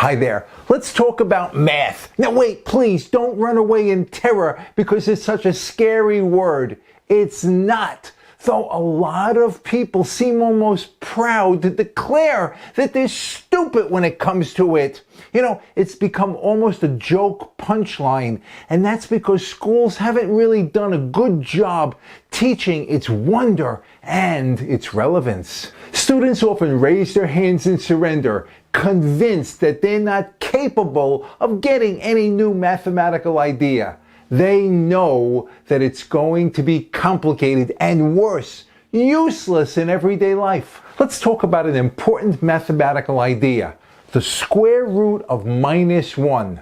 Hi there. Let's talk about math. Now wait, please don't run away in terror because it's such a scary word. It's not. Though a lot of people seem almost proud to declare that they're stupid when it comes to it. You know, it's become almost a joke punchline, and that's because schools haven't really done a good job teaching its wonder and its relevance. Students often raise their hands in surrender, convinced that they're not capable of getting any new mathematical idea. They know that it's going to be complicated and worse, useless in everyday life. Let's talk about an important mathematical idea, the square root of -1.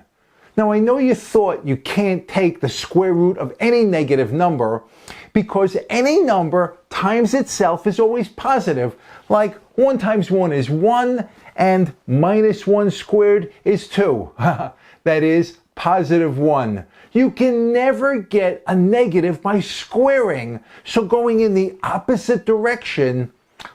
Now I know you thought you can't take the square root of any negative number because any number times itself is always positive, like 1 times 1 is 1 and -1 squared is 2. That is positive 1. You can never get a negative by squaring, so going in the opposite direction,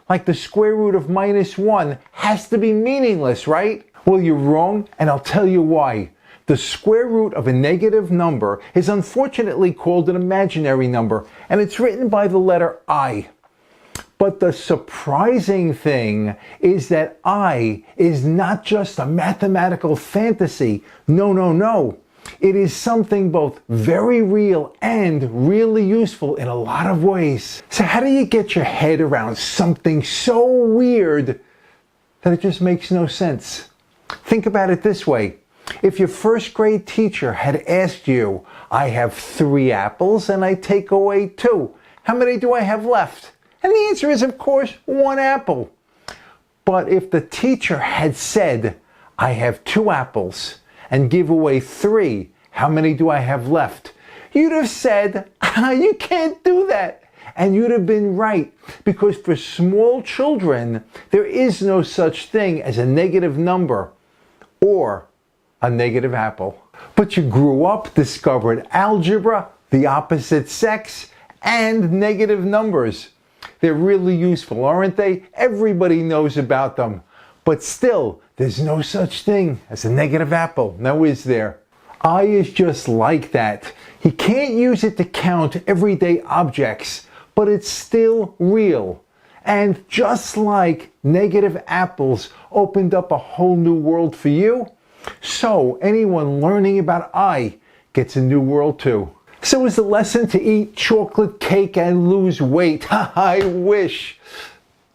like the square root of -1, has to be meaningless, right? Well, you're wrong, and I'll tell you why. The square root of a negative number is unfortunately called an imaginary number, and it's written by the letter I. But the surprising thing is that I is not just a mathematical fantasy. No. It is something both very real and really useful in a lot of ways. So how do you get your head around something so weird that it just makes no sense? Think about it this way. If your first grade teacher had asked you, I have 3 apples and I take away 2, how many do I have left? And the answer is, of course, 1 apple. But if the teacher had said, I have 2 apples and give away 3, how many do I have left? You'd have said, you can't do that. And you'd have been right, because for small children, there is no such thing as a negative number or a negative apple. But you grew up, discovered algebra, the opposite sex, and negative numbers. They're really useful, aren't they? Everybody knows about them. But still, there's no such thing as a negative apple, now is there? I is just like that. You can't use it to count everyday objects, but it's still real. And just like negative apples opened up a whole new world for you, so anyone learning about I gets a new world too. So is the lesson to eat chocolate cake and lose weight? I wish.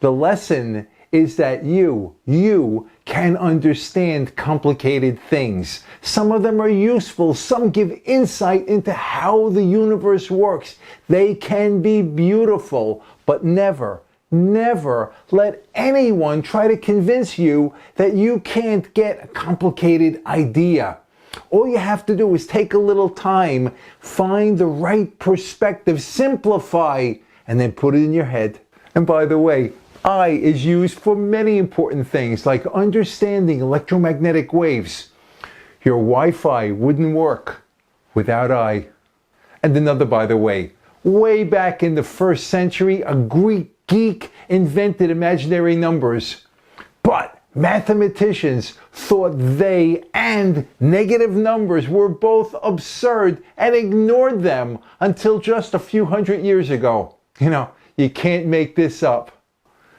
The lesson is that you can understand complicated things. Some of them are useful. Some give insight into how the universe works. They can be beautiful, but never let anyone try to convince you that you can't get a complicated idea. All you have to do is take a little time, find the right perspective, simplify, and then put it in your head. And by the way, I is used for many important things, like understanding electromagnetic waves. Your Wi-Fi wouldn't work without I. And another, by the way, way back in the 1st century, a Greek geek invented imaginary numbers. But mathematicians thought they and negative numbers were both absurd and ignored them until just a few hundred years ago. You know, you can't make this up.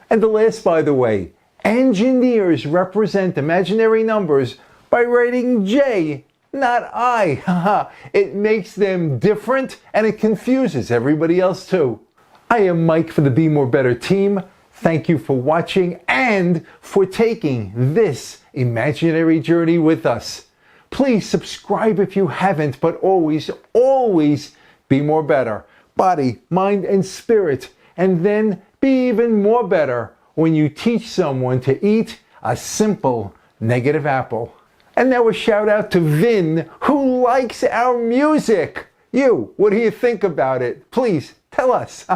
And the last, by the way, engineers represent imaginary numbers by writing J, not I. It makes them different and it confuses everybody else too. I am Mike for the Be More Better team. Thank you for watching and for taking this imaginary journey with us. Please subscribe if you haven't, but always be more better. Body, mind, and spirit. And then be even more better when you teach someone to eat a simple negative apple. And now a shout out to Vin, who likes our music. You, what do you think about it? Please tell us.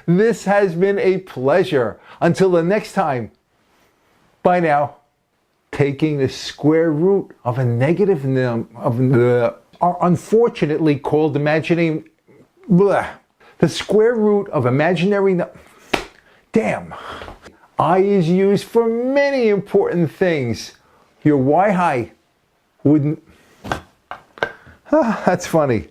This has been a pleasure. Until the next time, bye now. Taking the square root of a negative number are unfortunately called imaginary. The square root of imaginary number. Damn. I is used for many important things, your Y high wouldn't. That's funny.